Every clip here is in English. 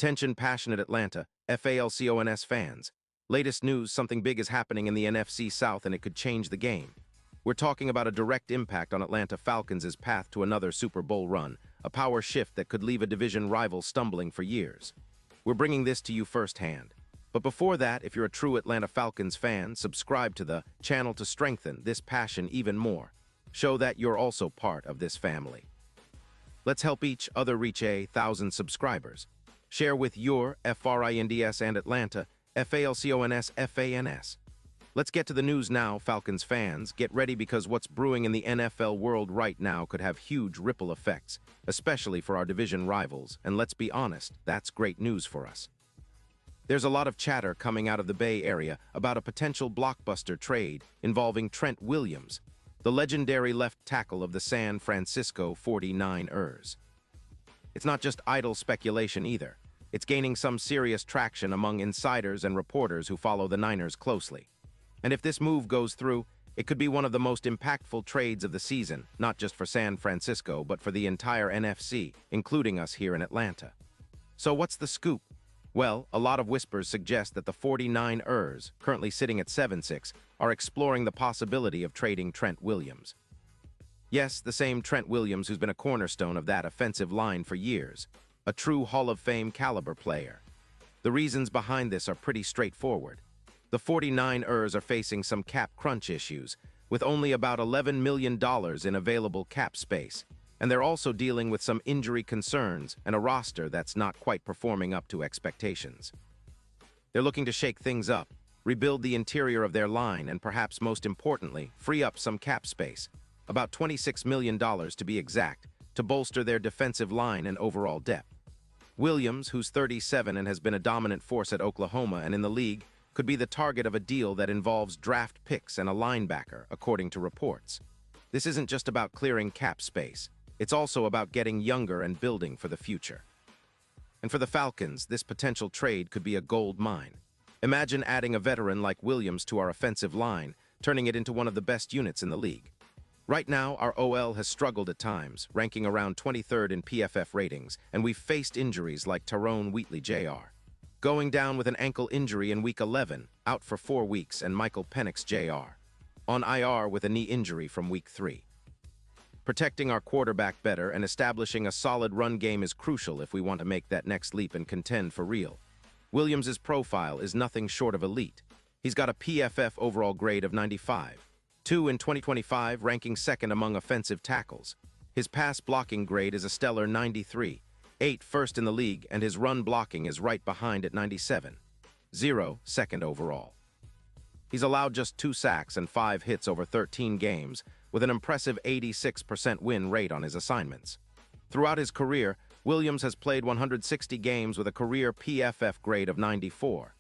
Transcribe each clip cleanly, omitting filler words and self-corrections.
Attention passionate Atlanta, Falcons fans. Latest news, something big is happening in the NFC South and it could change the game. We're talking about a direct impact on Atlanta Falcons' path to another Super Bowl run, a power shift that could leave a division rival stumbling for years. We're bringing this to you firsthand. But before that, if you're a true Atlanta Falcons fan, subscribe to the channel to strengthen this passion even more. Show that you're also part of this family. Let's help each other reach 1,000 subscribers. Share with your FRINDS and Atlanta, FALCONS, FANS. Let's get to the news now, Falcons fans. Get ready because what's brewing in the NFL world right now could have huge ripple effects, especially for our division rivals, and let's be honest, that's great news for us. There's a lot of chatter coming out of the Bay Area about a potential blockbuster trade involving Trent Williams, the legendary left tackle of the San Francisco 49ers. It's not just idle speculation either. It's gaining some serious traction among insiders and reporters who follow the Niners closely. And if this move goes through, it could be one of the most impactful trades of the season, not just for San Francisco, but for the entire NFC, including us here in Atlanta. So what's the scoop? Well, a lot of whispers suggest that the 49ers, currently sitting at 7-6, are exploring the possibility of trading Trent Williams. Yes, the same Trent Williams who's been a cornerstone of that offensive line for years, a true Hall of Fame caliber player. The reasons behind this are pretty straightforward. The 49ers are facing some cap crunch issues, with only about $11 million in available cap space, and they're also dealing with some injury concerns and a roster that's not quite performing up to expectations. They're looking to shake things up, rebuild the interior of their line, and perhaps most importantly, free up some cap space, about $26 million to be exact, to bolster their defensive line and overall depth. Williams, who's 37 and has been a dominant force at Oklahoma and in the league, could be the target of a deal that involves draft picks and a linebacker, according to reports. This isn't just about clearing cap space. It's also about getting younger and building for the future. And for the Falcons, this potential trade could be a gold mine. Imagine adding a veteran like Williams to our offensive line, turning it into one of the best units in the league. Right now, our OL has struggled at times, ranking around 23rd in PFF ratings, and we've faced injuries like Tyrone Wheatley Jr. going down with an ankle injury in Week 11, out for 4 weeks, and Michael Penix Jr. on IR with a knee injury from Week 3. Protecting our quarterback better and establishing a solid run game is crucial if we want to make that next leap and contend for real. Williams' profile is nothing short of elite. He's got a PFF overall grade of 95, 2 in 2025, ranking second among offensive tackles. His pass blocking grade is a stellar 93, 8 first in the league, and his run blocking is right behind at 97, 0 second overall. He's allowed just 2 sacks and 5 hits over 13 games, with an impressive 86% win rate on his assignments. Throughout his career, Williams has played 160 games with a career PFF grade of 94,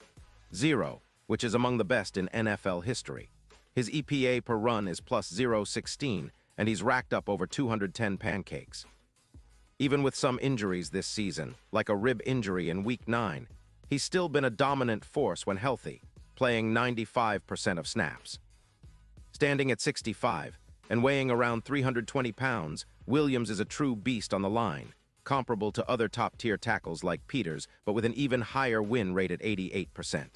0, which is among the best in NFL history. His EPA per run is plus 0.16, and he's racked up over 210 pancakes. Even with some injuries this season, like a rib injury in Week 9, he's still been a dominant force when healthy, playing 95% of snaps. Standing at 65 and weighing around 320 pounds, Williams is a true beast on the line, comparable to other top-tier tackles like Peters, but with an even higher win rate at 88%.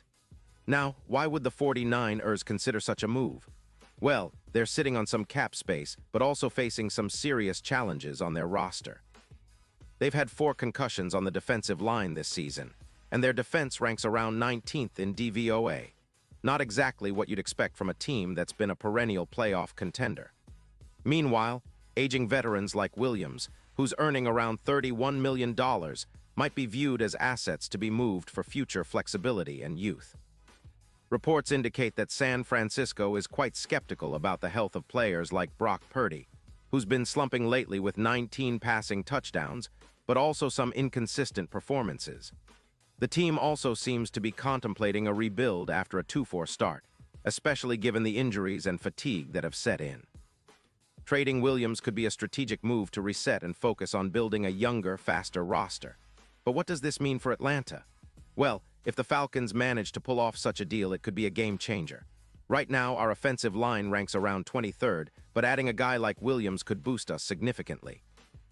Now, why would the 49ers consider such a move? Well, they're sitting on some cap space, but also facing some serious challenges on their roster. They've had 4 concussions on the defensive line this season, and their defense ranks around 19th in DVOA. Not exactly what you'd expect from a team that's been a perennial playoff contender. Meanwhile, aging veterans like Williams, who's earning around $31 million, might be viewed as assets to be moved for future flexibility and youth. Reports indicate that San Francisco is quite skeptical about the health of players like Brock Purdy, who's been slumping lately with 19 passing touchdowns, but also some inconsistent performances. The team also seems to be contemplating a rebuild after a 2-4 start, especially given the injuries and fatigue that have set in. Trading Williams could be a strategic move to reset and focus on building a younger, faster roster. But what does this mean for Atlanta? Well, if the Falcons manage to pull off such a deal, it could be a game changer. Right now, our offensive line ranks around 23rd, but adding a guy like Williams could boost us significantly.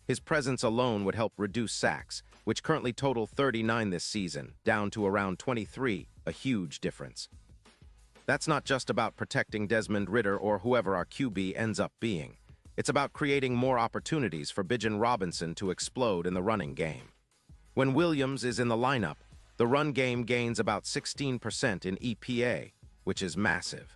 His presence alone would help reduce sacks, which currently total 39 this season, down to around 23, a huge difference. That's not just about protecting Desmond Ridder or whoever our QB ends up being. It's about creating more opportunities for Bijan Robinson to explode in the running game. When Williams is in the lineup, the run game gains about 16% in EPA, which is massive.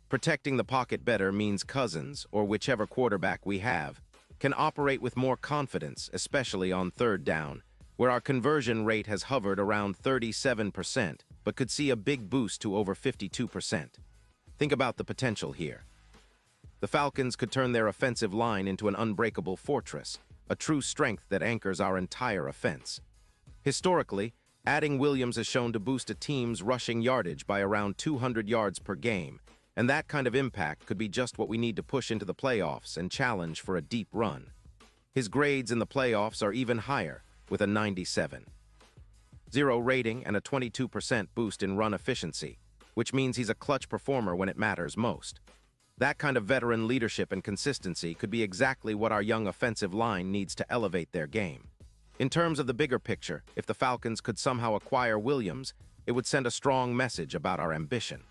Protecting the pocket better means Cousins, or whichever quarterback we have, can operate with more confidence, especially on third down, where our conversion rate has hovered around 37%, but could see a big boost to over 52%. Think about the potential here. The Falcons could turn their offensive line into an unbreakable fortress, a true strength that anchors our entire offense. Historically, adding Williams has shown to boost a team's rushing yardage by around 200 yards per game, and that kind of impact could be just what we need to push into the playoffs and challenge for a deep run. His grades in the playoffs are even higher, with a 97.0 rating and a 22% boost in run efficiency, which means he's a clutch performer when it matters most. That kind of veteran leadership and consistency could be exactly what our young offensive line needs to elevate their game. In terms of the bigger picture, if the Falcons could somehow acquire Williams, it would send a strong message about our ambition.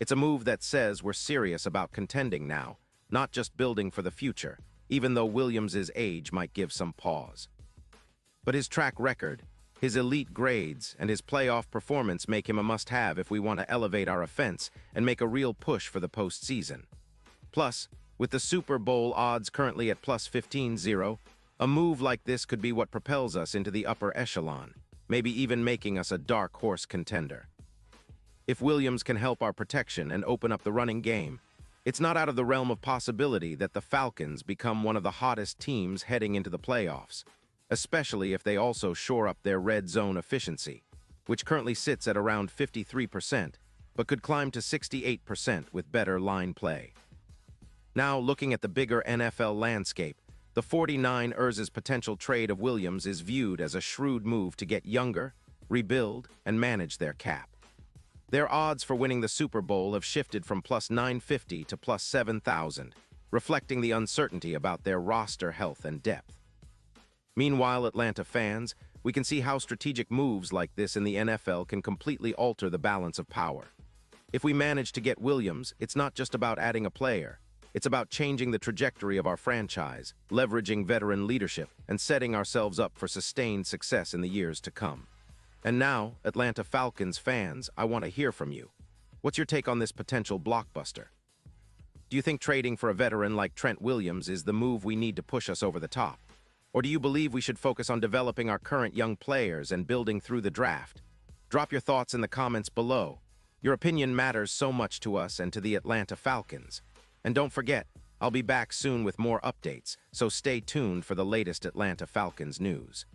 It's a move that says we're serious about contending now, not just building for the future, even though Williams' age might give some pause. But his track record, his elite grades, and his playoff performance make him a must-have if we want to elevate our offense and make a real push for the postseason. Plus, with the Super Bowl odds currently at plus 15-0, a move like this could be what propels us into the upper echelon, maybe even making us a dark horse contender. If Williams can help our protection and open up the running game, it's not out of the realm of possibility that the Falcons become one of the hottest teams heading into the playoffs, especially if they also shore up their red zone efficiency, which currently sits at around 53%, but could climb to 68% with better line play. Now, looking at the bigger NFL landscape, the 49ers' potential trade of Williams is viewed as a shrewd move to get younger, rebuild, and manage their cap. Their odds for winning the Super Bowl have shifted from plus 950 to plus 7,000, reflecting the uncertainty about their roster health and depth. Meanwhile, Atlanta fans, we can see how strategic moves like this in the NFL can completely alter the balance of power. If we manage to get Williams, it's not just about adding a player. It's about changing the trajectory of our franchise, leveraging veteran leadership, and setting ourselves up for sustained success in the years to come. And now, Atlanta Falcons fans, I want to hear from you. What's your take on this potential blockbuster? Do you think trading for a veteran like Trent Williams is the move we need to push us over the top? Or do you believe we should focus on developing our current young players and building through the draft? Drop your thoughts in the comments below. Your opinion matters so much to us and to the Atlanta Falcons. And don't forget, I'll be back soon with more updates, so stay tuned for the latest Atlanta Falcons news.